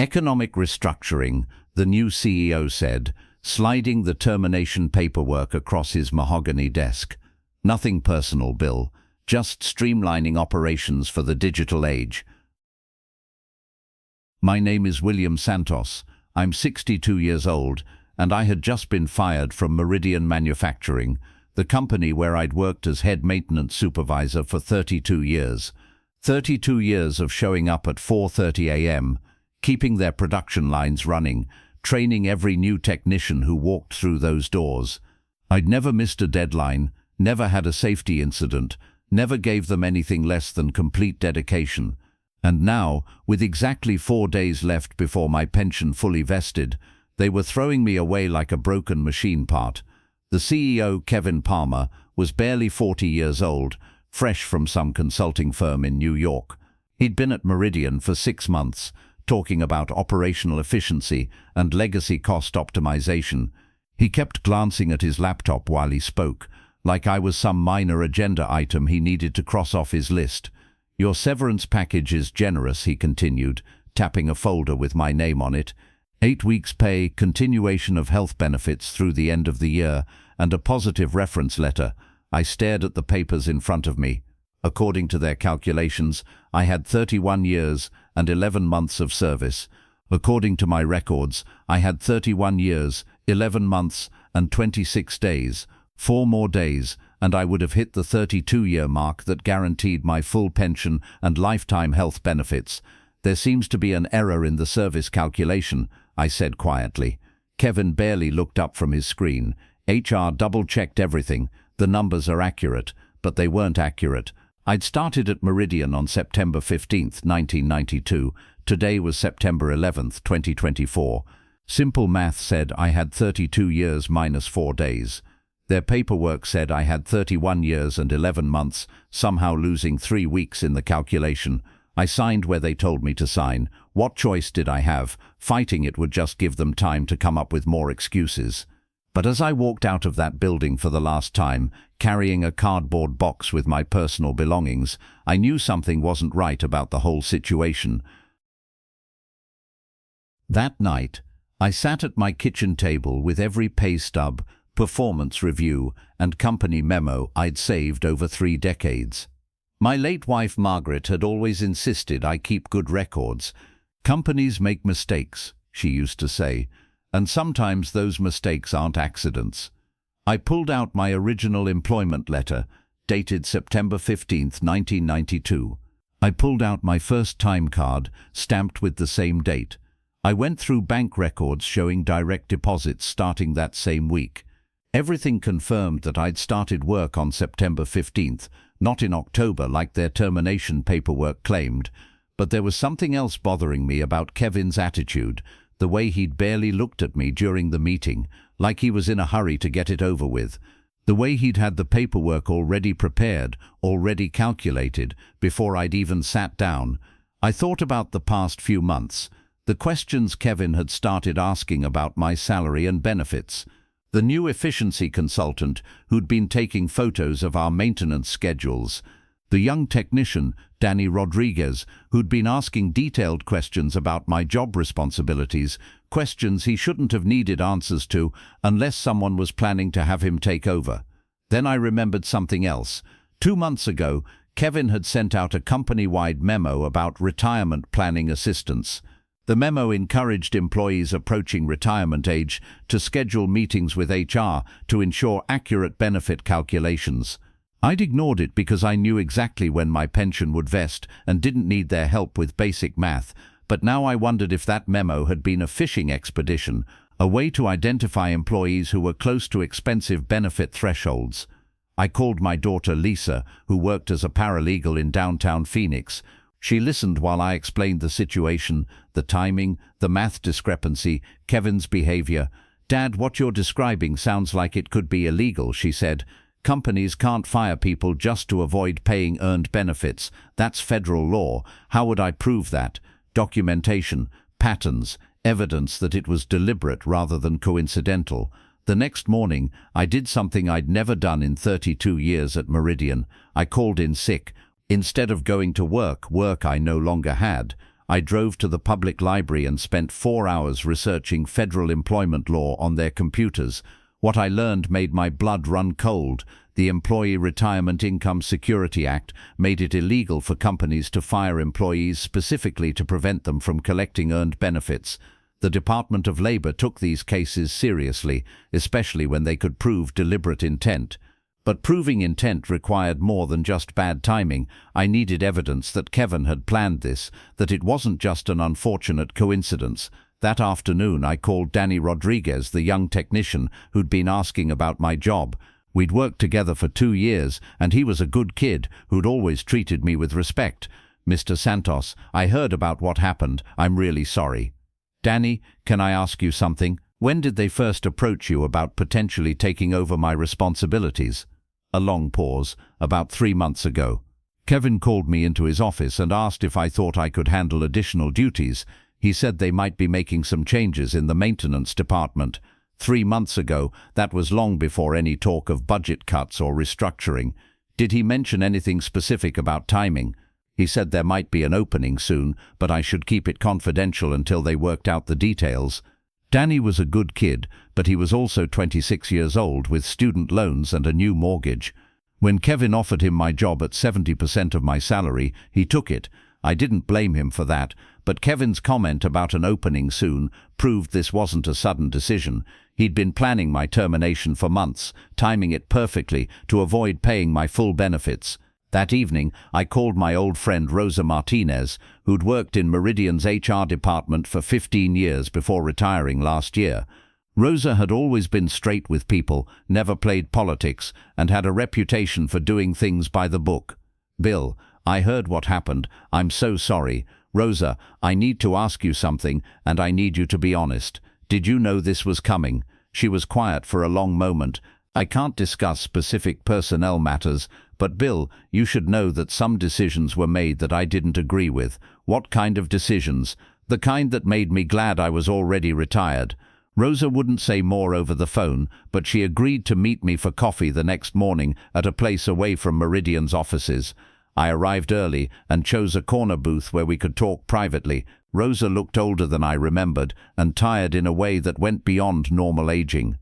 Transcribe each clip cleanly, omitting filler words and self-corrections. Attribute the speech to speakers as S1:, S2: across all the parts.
S1: Economic restructuring, the new CEO said, sliding the termination paperwork across his mahogany desk. Nothing personal, Bill. Just streamlining operations for the digital age. My name is William Santos. I'm 62 years old, and I had just been fired from Meridian Manufacturing, the company where I'd worked as head maintenance supervisor for 32 years. 32 years of showing up at 4:30 a.m., keeping their production lines running, training every new technician who walked through those doors. I'd never missed a deadline, never had a safety incident, never gave them anything less than complete dedication. And now, with exactly 4 days left before my pension fully vested, they were throwing me away like a broken machine part. The CEO, Kevin Palmer, was barely 40 years old, fresh from some consulting firm in New York. He'd been at Meridian for 6 months, talking about operational efficiency and legacy cost optimization. He kept glancing at his laptop while he spoke, like I was some minor agenda item he needed to cross off his list. Your severance package is generous, he continued, tapping a folder with my name on it. 8 weeks pay, continuation of health benefits through the end of the year, and a positive reference letter. I stared at the papers in front of me. According to their calculations, I had 31 years and 11 months of service. According to my records, I had 31 years, 11 months, and 26 days. 4 more days, and I would have hit the 32-year mark that guaranteed my full pension and lifetime health benefits. There seems to be an error in the service calculation, I said quietly. Kevin barely looked up from his screen. HR double-checked everything. The numbers are accurate, but they weren't accurate. I'd started at Meridian on September 15th, 1992. Today was September 11th, 2024. Simple math said I had 32 years minus 4 days. Their paperwork said I had 31 years and 11 months, somehow losing 3 weeks in the calculation. I signed where they told me to sign. What choice did I have? Fighting it would just give them time to come up with more excuses. But as I walked out of that building for the last time, carrying a cardboard box with my personal belongings, I knew something wasn't right about the whole situation. That night, I sat at my kitchen table with every pay stub, performance review, and company memo I'd saved over 3 decades. My late wife Margaret had always insisted I keep good records. Companies make mistakes, she used to say, and sometimes those mistakes aren't accidents. I pulled out my original employment letter, dated September 15th, 1992. I pulled out my first time card, stamped with the same date. I went through bank records showing direct deposits starting that same week. Everything confirmed that I'd started work on September 15th, not in October like their termination paperwork claimed. But there was something else bothering me about Kevin's attitude, the way he'd barely looked at me during the meeting, like he was in a hurry to get it over with. The way he'd had the paperwork already prepared, already calculated, before I'd even sat down. I thought about the past few months, the questions Kevin had started asking about my salary and benefits. The new efficiency consultant who'd been taking photos of our maintenance schedules. The young technician, Danny Rodriguez, who'd been asking detailed questions about my job responsibilities, questions he shouldn't have needed answers to unless someone was planning to have him take over. Then I remembered something else. 2 months ago, Kevin had sent out a company-wide memo about retirement planning assistance. The memo encouraged employees approaching retirement age to schedule meetings with HR to ensure accurate benefit calculations. I'd ignored it because I knew exactly when my pension would vest and didn't need their help with basic math, but now I wondered if that memo had been a fishing expedition, a way to identify employees who were close to expensive benefit thresholds. I called my daughter Lisa, who worked as a paralegal in downtown Phoenix. She listened while I explained the situation, the timing, the math discrepancy, Kevin's behavior. "Dad, what you're describing sounds like it could be illegal," she said. "Companies can't fire people just to avoid paying earned benefits. That's federal law. How would I prove that? Documentation, patterns, evidence that it was deliberate rather than coincidental." The next morning, I did something I'd never done in 32 years at Meridian. I called in sick. Instead of going to work I no longer had, I drove to the public library and spent 4 hours researching federal employment law on their computers. What I learned made my blood run cold. The Employee Retirement Income Security Act made it illegal for companies to fire employees specifically to prevent them from collecting earned benefits. The Department of Labor took these cases seriously, especially when they could prove deliberate intent. But proving intent required more than just bad timing. I needed evidence that Kevin had planned this, that it wasn't just an unfortunate coincidence. That afternoon I called Danny Rodriguez, the young technician who'd been asking about my job. We'd worked together for 2 years, and he was a good kid who'd always treated me with respect. "Mr. Santos, I heard about what happened. I'm really sorry." "Danny, can I ask you something? When did they first approach you about potentially taking over my responsibilities?" A long pause. "About 3 months ago. Kevin called me into his office and asked if I thought I could handle additional duties. He said they might be making some changes in the maintenance department. 3 months ago, that was long before any talk of budget cuts or restructuring. Did he mention anything specific about timing?" "He said there might be an opening soon, but I should keep it confidential until they worked out the details." Danny was a good kid, but he was also 26 years old with student loans and a new mortgage. When Kevin offered him my job at 70% of my salary, he took it. I didn't blame him for that, but Kevin's comment about an opening soon proved this wasn't a sudden decision. He'd been planning my termination for months, timing it perfectly to avoid paying my full benefits. That evening, I called my old friend Rosa Martinez, who'd worked in Meridian's HR department for 15 years before retiring last year. Rosa had always been straight with people, never played politics, and had a reputation for doing things by the book. "Bill, I heard what happened. I'm so sorry. Rosa, I need to ask you something, and I need you to be honest. Did you know this was coming?" She was quiet for a long moment. "I can't discuss specific personnel matters, but Bill, you should know that some decisions were made that I didn't agree with." "What kind of decisions?" "The kind that made me glad I was already retired." Rosa wouldn't say more over the phone, but she agreed to meet me for coffee the next morning at a place away from Meridian's offices. I arrived early and chose a corner booth where we could talk privately. Rosa looked older than I remembered and tired in a way that went beyond normal aging.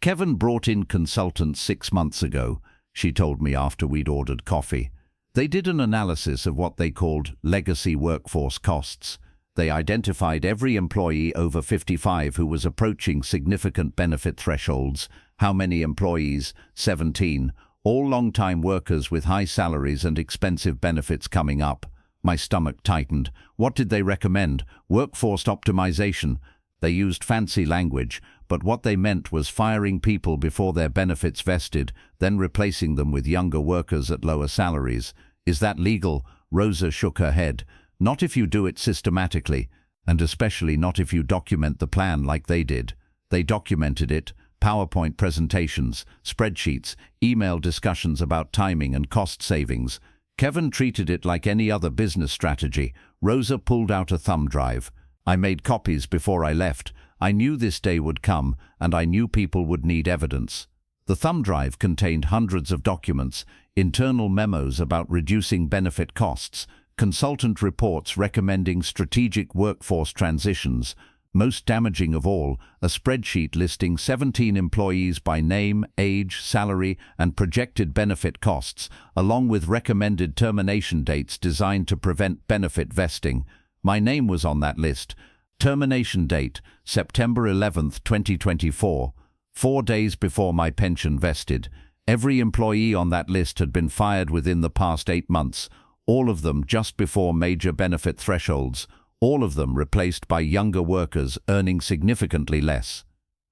S1: "Kevin brought in consultants 6 months ago," she told me after we'd ordered coffee. "They did an analysis of what they called legacy workforce costs. They identified every employee over 55 who was approaching significant benefit thresholds. How many employees? 17. All long-time workers with high salaries and expensive benefits coming up." My stomach tightened. What did they recommend? Workforce optimization. They used fancy language, but what they meant was firing people before their benefits vested, then replacing them with younger workers at lower salaries. "Is that legal?" Rosa shook her head. "Not if you do it systematically, and especially not if you document the plan like they did." They documented it. PowerPoint presentations, spreadsheets, email discussions about timing and cost savings. Kevin treated it like any other business strategy. Rosa pulled out a thumb drive. "I made copies before I left. I knew this day would come, and I knew people would need evidence." The thumb drive contained hundreds of documents, internal memos about reducing benefit costs, consultant reports recommending strategic workforce transitions. Most damaging of all, a spreadsheet listing 17 employees by name, age, salary, and projected benefit costs, along with recommended termination dates designed to prevent benefit vesting. My name was on that list. Termination date, September 11th, 2024, 4 days before my pension vested. Every employee on that list had been fired within the past 8 months, all of them just before major benefit thresholds. All of them replaced by younger workers earning significantly less.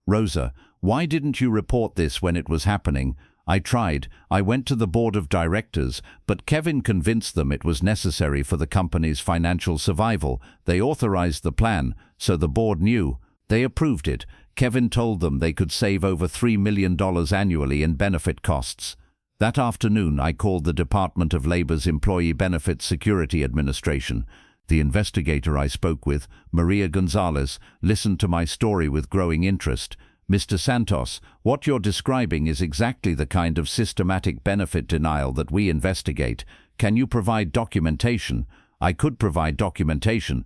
S1: "Rosa, why didn't you report this when it was happening?" "I tried. I went to the board of directors, but Kevin convinced them it was necessary for the company's financial survival. They authorized the plan, so the board knew. They approved it. Kevin told them they could save over $3 million annually in benefit costs." That afternoon, I called the Department of Labor's Employee Benefits Security Administration. The investigator I spoke with, Maria Gonzalez, listened to my story with growing interest. "Mr. Santos, what you're describing is exactly the kind of systematic benefit denial that we investigate. Can you provide documentation?" I could provide documentation.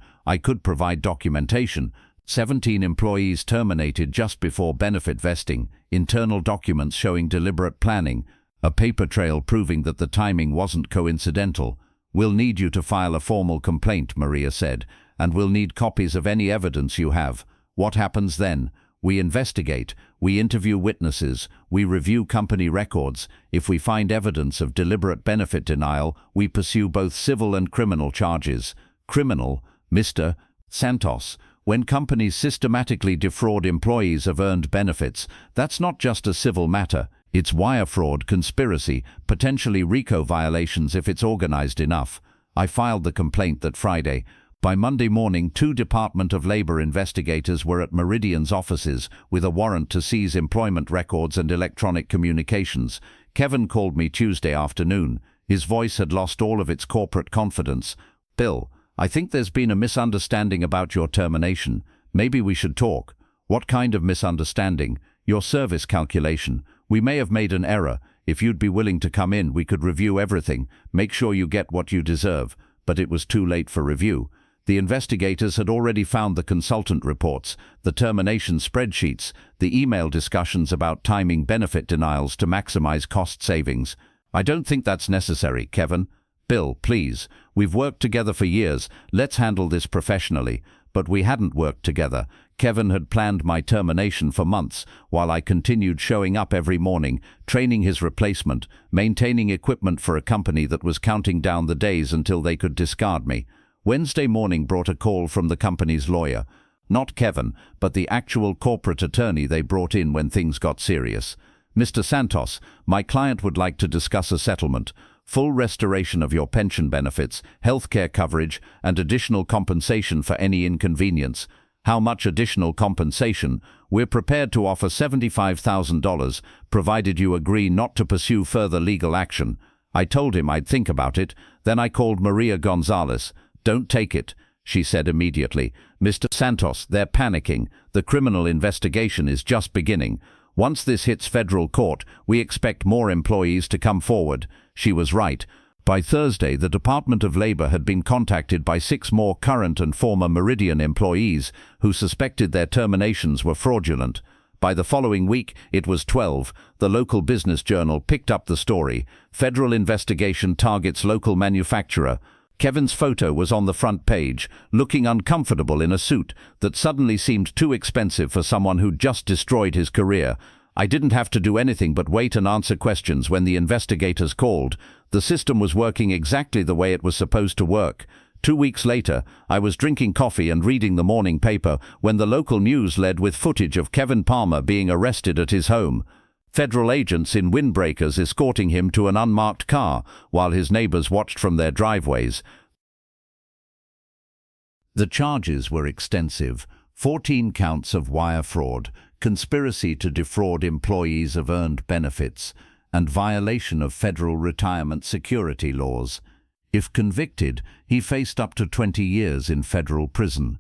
S1: 17 employees terminated just before benefit vesting, internal documents showing deliberate planning, a paper trail proving that the timing wasn't coincidental. We'll need you to file a formal complaint, Maria said, and we'll need copies of any evidence you have. What happens then? We investigate, we interview witnesses, we review company records. If we find evidence of deliberate benefit denial, we pursue both civil and criminal charges. Criminal, Mr. Santos. When companies systematically defraud employees of earned benefits, that's not just a civil matter. It's wire fraud, conspiracy, potentially RICO violations if it's organized enough. I filed the complaint that Friday. By Monday morning, 2 Department of Labor investigators were at Meridian's offices with a warrant to seize employment records and electronic communications. Kevin called me Tuesday afternoon. His voice had lost all of its corporate confidence. Bill, I think there's been a misunderstanding about your termination. Maybe we should talk. What kind of misunderstanding? Your service calculation. We may have made an error. If you'd be willing to come in, we could review everything, make sure you get what you deserve. But it was too late for review. The investigators had already found the consultant reports, the termination spreadsheets, the email discussions about timing benefit denials to maximize cost savings. I don't think that's necessary, Kevin. Bill, please. We've worked together for years. Let's handle this professionally. But we hadn't worked together. Kevin had planned my termination for months, while I continued showing up every morning, training his replacement, maintaining equipment for a company that was counting down the days until they could discard me. Wednesday morning brought a call from the company's lawyer. Not Kevin, but the actual corporate attorney they brought in when things got serious. Mr. Santos, my client would like to discuss a settlement. Full restoration of your pension benefits, healthcare coverage, and additional compensation for any inconvenience. How much additional compensation? We're prepared to offer $75,000, provided you agree not to pursue further legal action. I told him I'd think about it. Then I called Maria Gonzalez. Don't take it, she said immediately. Mr. Santos, they're panicking. The criminal investigation is just beginning. Once this hits federal court, we expect more employees to come forward. She was right. By Thursday, the Department of Labor had been contacted by 6 more current and former Meridian employees who suspected their terminations were fraudulent. By the following week, it was 12. The local business journal picked up the story. Federal investigation targets local manufacturer. Kevin's photo was on the front page, looking uncomfortable in a suit that suddenly seemed too expensive for someone who'd just destroyed his career. I didn't have to do anything but wait and answer questions when the investigators called. The system was working exactly the way it was supposed to work. 2 weeks later, I was drinking coffee and reading the morning paper when the local news led with footage of Kevin Palmer being arrested at his home. Federal agents in windbreakers escorting him to an unmarked car while his neighbors watched from their driveways. The charges were extensive. 14 counts of wire fraud, conspiracy to defraud employees of earned benefits, and violation of federal retirement security laws. If convicted, he faced up to 20 years in federal prison.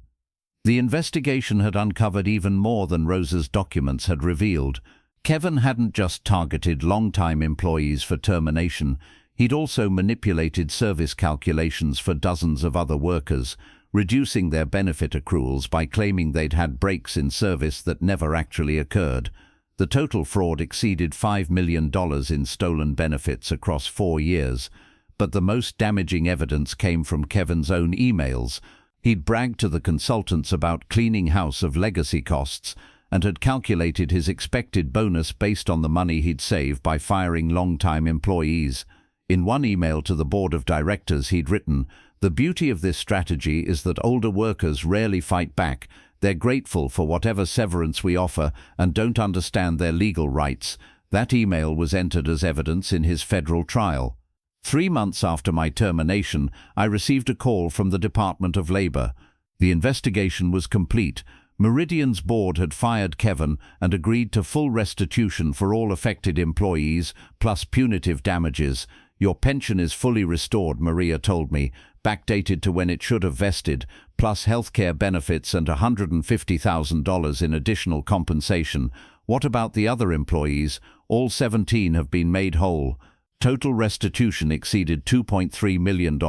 S1: The investigation had uncovered even more than Rosa's documents had revealed. Kevin hadn't just targeted long-time employees for termination, he'd also manipulated service calculations for dozens of other workers, reducing their benefit accruals by claiming they'd had breaks in service that never actually occurred. The total fraud exceeded $5 million in stolen benefits across 4 years, but the most damaging evidence came from Kevin's own emails. He'd bragged to the consultants about cleaning house of legacy costs and had calculated his expected bonus based on the money he'd save by firing long-time employees. In one email to the board of directors he'd written, "The beauty of this strategy is that older workers rarely fight back. They're grateful for whatever severance we offer and don't understand their legal rights." That email was entered as evidence in his federal trial. 3 months after my termination, I received a call from the Department of Labor. The investigation was complete. Meridian's board had fired Kevin and agreed to full restitution for all affected employees, plus punitive damages. "Your pension is fully restored," Maria told me, backdated to when it should have vested, plus healthcare benefits and $150,000 in additional compensation. "What about the other employees? All 17 have been made whole." Total restitution exceeded $2.3 million.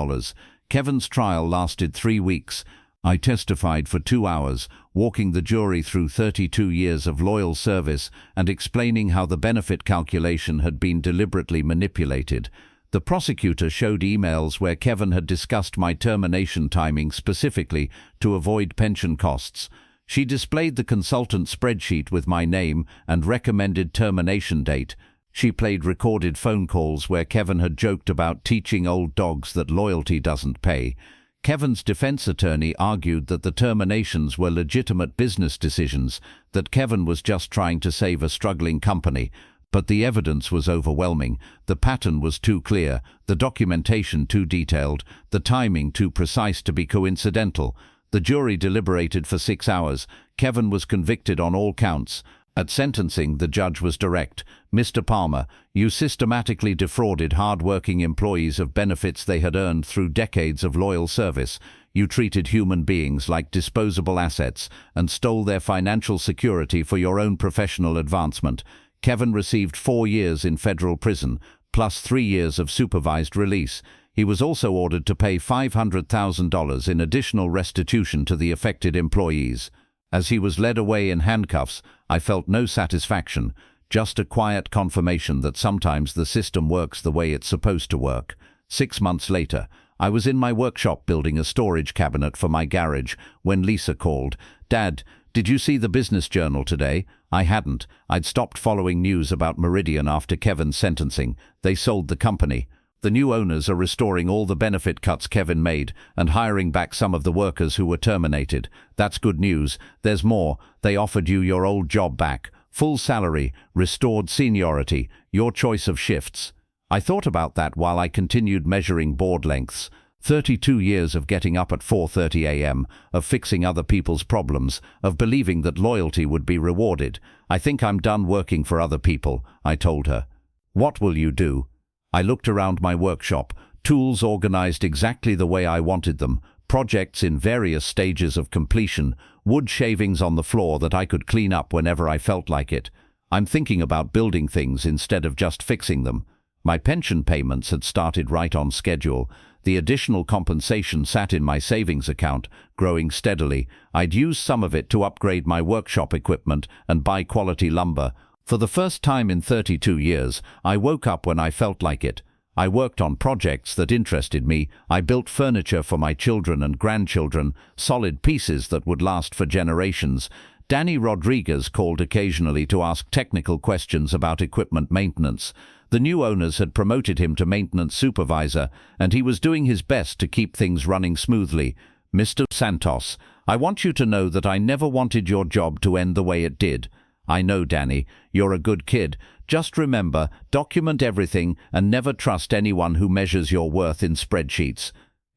S1: Kevin's trial lasted 3 weeks. I testified for 2 hours, walking the jury through 32 years of loyal service and explaining how the benefit calculation had been deliberately manipulated. The prosecutor showed emails where Kevin had discussed my termination timing specifically to avoid pension costs. She displayed the consultant spreadsheet with my name and recommended termination date. She played recorded phone calls where Kevin had joked about teaching old dogs that loyalty doesn't pay. Kevin's defense attorney argued that the terminations were legitimate business decisions, that Kevin was just trying to save a struggling company. But the evidence was overwhelming. The pattern was too clear, the documentation too detailed, the timing too precise to be coincidental. The jury deliberated for 6 hours. Kevin was convicted on all counts. At sentencing, the judge was direct. "Mr. Palmer, you systematically defrauded hard-working employees of benefits they had earned through decades of loyal service. You treated human beings like disposable assets and stole their financial security for your own professional advancement." Kevin received 4 years in federal prison, plus 3 years of supervised release. He was also ordered to pay $500,000 in additional restitution to the affected employees. As he was led away in handcuffs, I felt no satisfaction, just a quiet confirmation that sometimes the system works the way it's supposed to work. 6 months later, I was in my workshop building a storage cabinet for my garage when Lisa called. "Dad, did you see the Business Journal today?" I hadn't. I'd stopped following news about Meridian after Kevin's sentencing. They sold the company. The new owners are restoring all the benefit cuts Kevin made and hiring back some of the workers who were terminated. That's good news. There's more. They offered you your old job back. Full salary, restored seniority, your choice of shifts. I thought about that while I continued measuring board lengths. 32 years of getting up at 4:30 a.m., of fixing other people's problems, of believing that loyalty would be rewarded. "I think I'm done working for other people," I told her. "What will you do?" I looked around my workshop, tools organized exactly the way I wanted them, projects in various stages of completion, wood shavings on the floor that I could clean up whenever I felt like it. I'm thinking about building things instead of just fixing them. My pension payments had started right on schedule. The additional compensation sat in my savings account, growing steadily. I'd used some of it to upgrade my workshop equipment and buy quality lumber. For the first time in 32 years, I woke up when I felt like it. I worked on projects that interested me. I built furniture for my children and grandchildren, solid pieces that would last for generations. Danny Rodriguez called occasionally to ask technical questions about equipment maintenance. The new owners had promoted him to maintenance supervisor, and he was doing his best to keep things running smoothly. "Mr. Santos, I want you to know that I never wanted your job to end the way it did." "I know, Danny. You're a good kid. Just remember, document everything and never trust anyone who measures your worth in spreadsheets."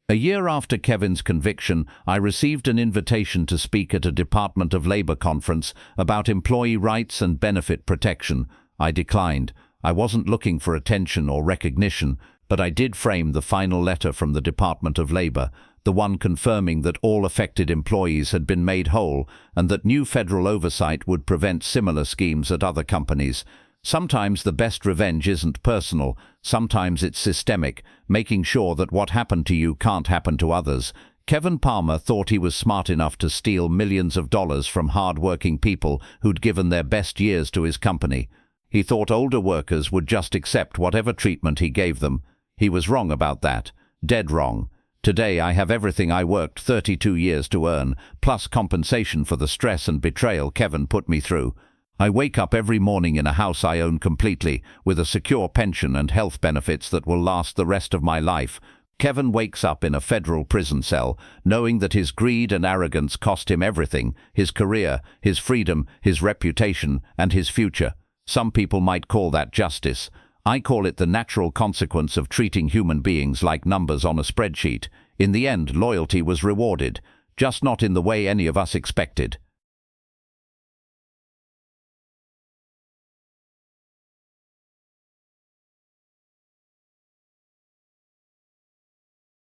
S1: A year after Kevin's conviction, I received an invitation to speak at a Department of Labor conference about employee rights and benefit protection. I declined. I wasn't looking for attention or recognition, but I did frame the final letter from the Department of Labor, the one confirming that all affected employees had been made whole and that new federal oversight would prevent similar schemes at other companies. Sometimes the best revenge isn't personal, sometimes it's systemic, making sure that what happened to you can't happen to others. Kevin Palmer thought he was smart enough to steal millions of dollars from hard-working people who'd given their best years to his company. He thought older workers would just accept whatever treatment he gave them. He was wrong about that. Dead wrong. Today I have everything I worked 32 years to earn, plus compensation for the stress and betrayal Kevin put me through. I wake up every morning in a house I own completely, with a secure pension and health benefits that will last the rest of my life. Kevin wakes up in a federal prison cell, knowing that his greed and arrogance cost him everything: his career, his freedom, his reputation, and his future. Some people might call that justice. I call it the natural consequence of treating human beings like numbers on a spreadsheet. In the end, loyalty was rewarded, just not in the way any of us expected.